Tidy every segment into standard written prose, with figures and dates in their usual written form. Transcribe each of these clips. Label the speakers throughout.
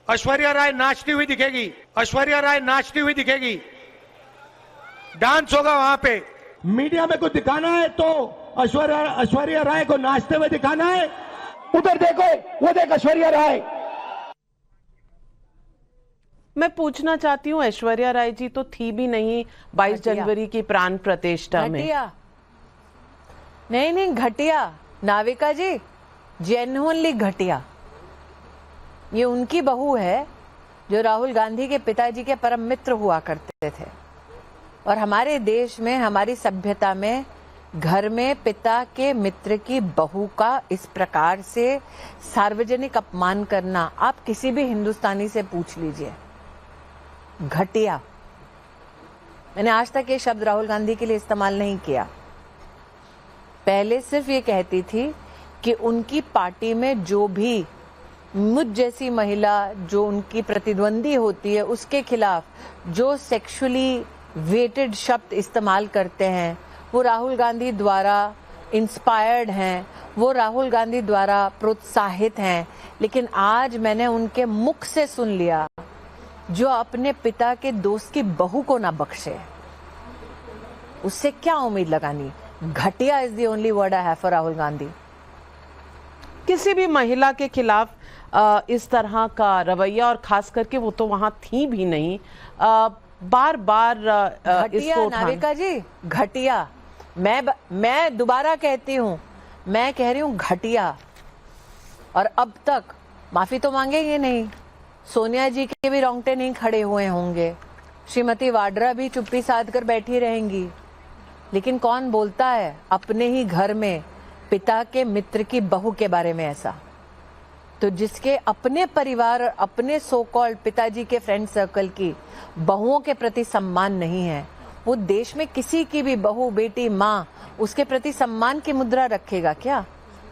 Speaker 1: ऐश्वर्या राय नाचती हुई दिखेगी, ऐश्वर्या राय नाचती हुई दिखेगी, डांस होगा वहां पे।
Speaker 2: मीडिया में कुछ दिखाना है तो ऐश्वर्या राय को नाचते हुए दिखाना है। उधर देखो, वो देख ऐश्वर्या राय।
Speaker 3: मैं पूछना चाहती हूँ, ऐश्वर्या राय जी तो थी भी नहीं 22 जनवरी की प्राण प्रतिष्ठा में।
Speaker 4: घटिया नहीं, घटिया नाविका जी, जेन्युइनली घटिया। ये उनकी बहू है जो राहुल गांधी के पिताजी के परम मित्र हुआ करते थे। और हमारे देश में, हमारी सभ्यता में, घर में पिता के मित्र की बहू का इस प्रकार से सार्वजनिक अपमान करना, आप किसी भी हिंदुस्तानी से पूछ लीजिए, घटिया। मैंने आज तक ये शब्द राहुल गांधी के लिए इस्तेमाल नहीं किया। पहले सिर्फ ये कहती थी कि उनकी पार्टी में जो भी मुझ जैसी महिला जो उनकी प्रतिद्वंदी होती है उसके खिलाफ जो सेक्सुअली वेटेड शब्द इस्तेमाल करते हैं वो राहुल गांधी द्वारा इंस्पायर्ड हैं, वो राहुल गांधी द्वारा प्रोत्साहित हैं। लेकिन आज मैंने उनके मुख से सुन लिया, जो अपने पिता के दोस्त की बहू को ना बख्शे, उससे क्या उम्मीद लगानी। घटिया is the only word I have for Rahul Gandhi.
Speaker 3: किसी भी महिला के खिलाफ इस तरह का रवैया, और खास करके वो तो वहां थी भी नहीं, बार बार
Speaker 4: घटिया नाविका जी, घटिया। मैं दोबारा कहती हूँ, मैं कह रही हूँ घटिया। और अब तक माफी तो मांगेंगे नहीं। सोनिया जी के भी रोंगटे नहीं खड़े हुए होंगे, श्रीमती वाड्रा भी चुप्पी साध कर बैठी रहेंगी। लेकिन कौन बोलता है अपने ही घर में पिता के मित्र की बहू के बारे में ऐसा? तो जिसके अपने परिवार और अपने सो कॉल्ड पिताजी के फ्रेंड सर्कल की बहुओं के प्रति सम्मान नहीं है, वो देश में किसी की भी बहू, बेटी, माँ, उसके प्रति सम्मान की मुद्रा रखेगा क्या?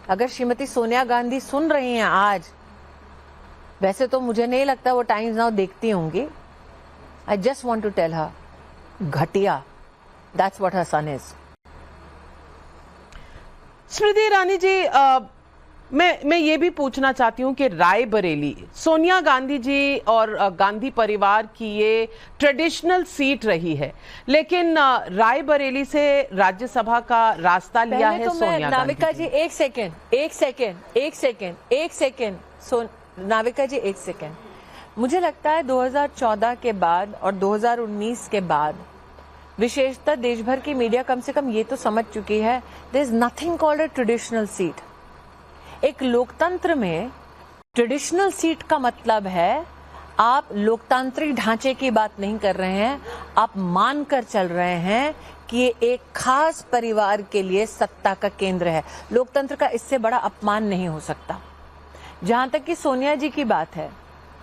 Speaker 4: अगर श्रीमती सोनिया गांधी सुन रही हैं आज, वैसे तो मुझे नहीं लगता वो टाइम्स नाउ देखती होंगी, I just want to tell her, घटिया, that's what her son is.
Speaker 3: Smriti Irani ji, मैं ये भी पूछना चाहती हूँ कि रायबरेली, सोनिया गांधी जी और गांधी परिवार की ये ट्रेडिशनल सीट रही है, लेकिन रायबरेली से राज्यसभा का रास्ता लिया है
Speaker 4: तो
Speaker 3: सोनिया गांधी।
Speaker 4: नाविका जी एक सेकेंड, नाविका जी एक सेकेंड। मुझे लगता है 2014 के बाद और 2019 के बाद विशेषतः देश भर की मीडिया कम से कम ये तो समझ चुकी है, there is nothing called a traditional seat. एक लोकतंत्र में ट्रेडिशनल सीट का मतलब है आप लोकतांत्रिक ढांचे की बात नहीं कर रहे हैं, आप मानकर चल रहे हैं कि ये एक खास परिवार के लिए सत्ता का केंद्र है। लोकतंत्र का इससे बड़ा अपमान नहीं हो सकता। जहां तक कि सोनिया जी की बात है,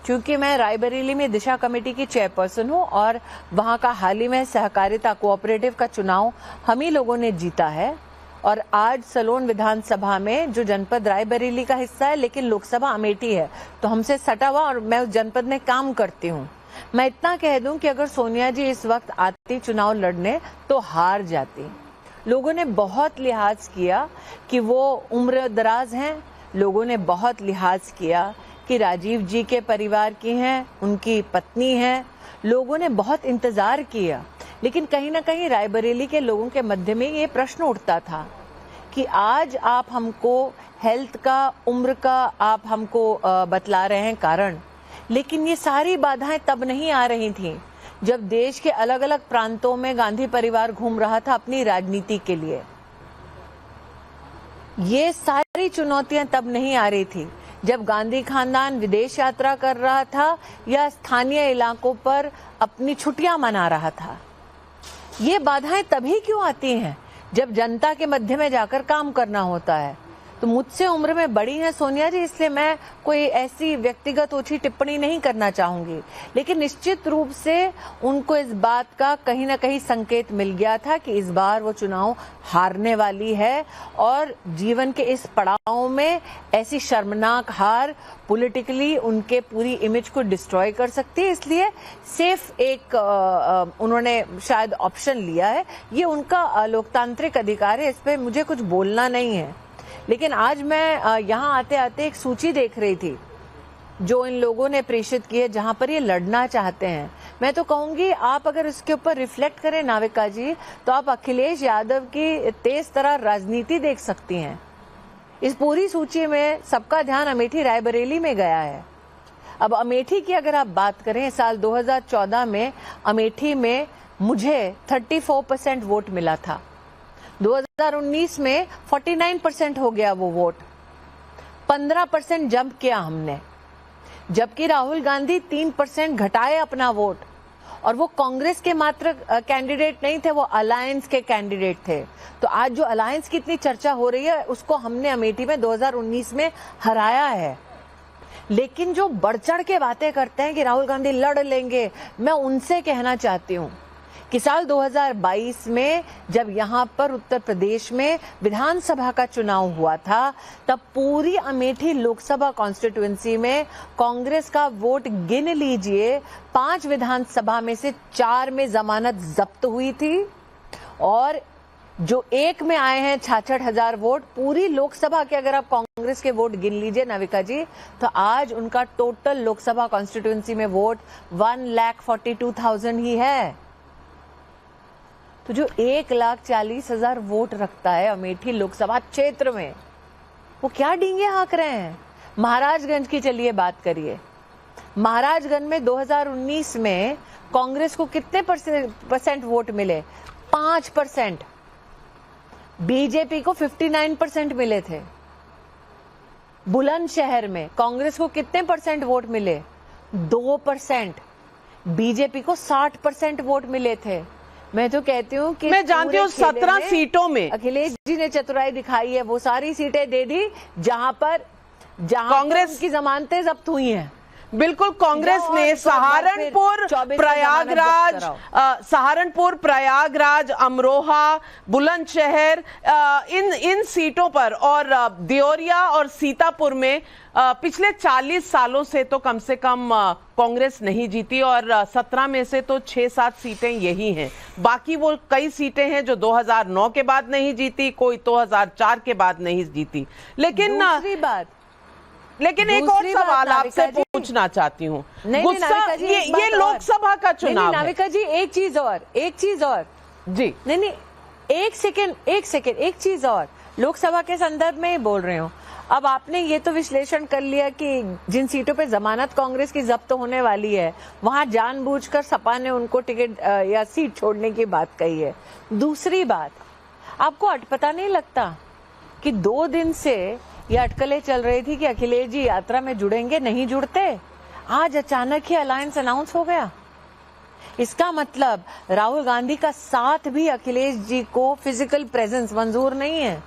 Speaker 4: क्योंकि मैं रायबरेली में दिशा कमेटी की चेयरपर्सन हूं और वहां का हाल ही में सहकारिता कोऑपरेटिव का चुनाव हम ही लोगों ने जीता है, और आज सलोन विधानसभा में जो जनपद रायबरेली का हिस्सा है लेकिन लोकसभा अमेठी है, तो हमसे सटा हुआ और मैं उस जनपद में काम करती हूँ। मैं इतना कह दूं कि अगर सोनिया जी इस वक्त आती चुनाव लड़ने तो हार जाती। लोगों ने बहुत लिहाज किया कि वो उम्र दराज हैं, लोगों ने बहुत लिहाज किया कि राजीव जी के परिवार की हैं, उनकी पत्नी हैं, लोगों ने बहुत इंतजार किया। लेकिन कहीं ना कहीं रायबरेली के लोगों के मध्य में ये प्रश्न उठता था कि आज आप हमको हेल्थ का, उम्र का आप हमको बतला रहे हैं कारण, लेकिन ये सारी बाधाएं तब नहीं आ रही थी जब देश के अलग अलग प्रांतों में गांधी परिवार घूम रहा था अपनी राजनीति के लिए। ये सारी चुनौतियां तब नहीं आ रही थी जब गांधी खानदान विदेश यात्रा कर रहा था या स्थानीय इलाकों पर अपनी छुट्टियां मना रहा था। ये बाधाएं तभी क्यों आती हैं जब जनता के मध्य में जाकर काम करना होता है। तो मुझसे उम्र में बड़ी हैं सोनिया जी, इसलिए मैं कोई ऐसी व्यक्तिगत ओछी टिप्पणी नहीं करना चाहूंगी, लेकिन निश्चित रूप से उनको इस बात का कहीं ना कहीं संकेत मिल गया था कि इस बार वो चुनाव हारने वाली है और जीवन के इस पड़ाव में ऐसी शर्मनाक हार पॉलिटिकली उनके पूरी इमेज को डिस्ट्रॉय कर सकती है। इसलिए सेफ एक उन्होंने शायद ऑप्शन लिया है। ये उनका लोकतांत्रिक अधिकार है, इस पर मुझे कुछ बोलना नहीं है। लेकिन आज मैं यहाँ आते आते एक सूची देख रही थी जो इन लोगों ने प्रेषित की है, जहां पर ये लड़ना चाहते हैं। मैं तो कहूंगी आप अगर इसके ऊपर रिफ्लेक्ट करें नाविका जी, तो आप अखिलेश यादव की तेज तरह राजनीति देख सकती हैं। इस पूरी सूची में सबका ध्यान अमेठी रायबरेली में गया है। अब अमेठी की अगर आप बात करें, साल 2014 में अमेठी में मुझे 34% वोट मिला था। 2019 में 49% हो गया वो वोट, 15% जंप किया हमने, जबकि राहुल गांधी 3% घटाए अपना वोट, और वो कांग्रेस के मात्र कैंडिडेट नहीं थे, वो अलायंस के कैंडिडेट थे। तो आज जो अलायंस की इतनी चर्चा हो रही है, उसको हमने अमेठी में 2019 में हराया है। लेकिन जो बढ़ चढ़ के बातें करते हैं कि राहुल गांधी लड़ लेंगे, मैं उनसे कहना चाहती हूँ कि साल 2022 में जब यहाँ पर उत्तर प्रदेश में विधानसभा का चुनाव हुआ था, तब पूरी अमेठी लोकसभा कॉन्स्टिट्यूएंसी में कांग्रेस का वोट गिन लीजिए, 5 विधानसभा में से 4 में जमानत जब्त हुई थी, और जो एक में आए हैं 66,000 वोट। पूरी लोकसभा के अगर आप कांग्रेस के वोट गिन लीजिए नाविका जी, तो आज उनका टोटल लोकसभा कॉन्स्टिट्यूएंसी में वोट 1,42,000 ही है। तो जो 1,40,000 वोट रखता है अमेठी लोकसभा क्षेत्र में, वो क्या डींगे हाँक रहे हैं। महाराजगंज की चलिए बात करिए। महाराजगंज में 2019 में कांग्रेस को कितने परसेंट वोट मिले? 5%। बीजेपी को 59% मिले थे। बुलंदशहर में कांग्रेस को कितने परसेंट वोट मिले? 2%। बीजेपी को 60% वोट मिले थे। मैं तो कहती हूँ कि
Speaker 3: मैं जानती हूँ 17 सीटों में
Speaker 4: अखिलेश जी ने चतुराई दिखाई है, वो सारी सीटें दे दी जहां कांग्रेस की जमानतें जब्त हुई हैं।
Speaker 3: बिल्कुल, कांग्रेस ने सहारनपुर, प्रयागराज, अमरोहा, बुलंदशहर, इन सीटों पर, और देवरिया और सीतापुर में पिछले 40 सालों से तो कम से कम कांग्रेस नहीं जीती, और 17 में से तो 6-7 सीटें यही हैं। बाकी वो कई सीटें हैं जो 2009 के बाद नहीं जीती, कोई 2004 के बाद नहीं जीती। लेकिन एक और सवाल आपसे पूछना चाहती हूँ। गुस्सा, ये लोकसभा का चुनाव है।
Speaker 4: नाविका जी एक चीज और
Speaker 3: जी,
Speaker 4: नहीं, एक सेकेंड, एक चीज और लोकसभा के संदर्भ में ही बोल रहे हो। अब आपने ये तो विश्लेषण कर लिया कि जिन सीटों पे जमानत कांग्रेस की जब्त होने वाली है, वहां जानबूझकर सपा ने उनको टिकट या सीट छोड़ने की बात कही है। दूसरी बात, आपको अटपटा नहीं लगता कि 2 दिन से ये अटकलें चल रही थी कि अखिलेश जी यात्रा में जुड़ेंगे, नहीं जुड़ते, आज अचानक ही अलायंस अनाउंस हो गया। इसका मतलब राहुल गांधी का साथ भी अखिलेश जी को फिजिकल प्रेजेंस मंजूर नहीं है।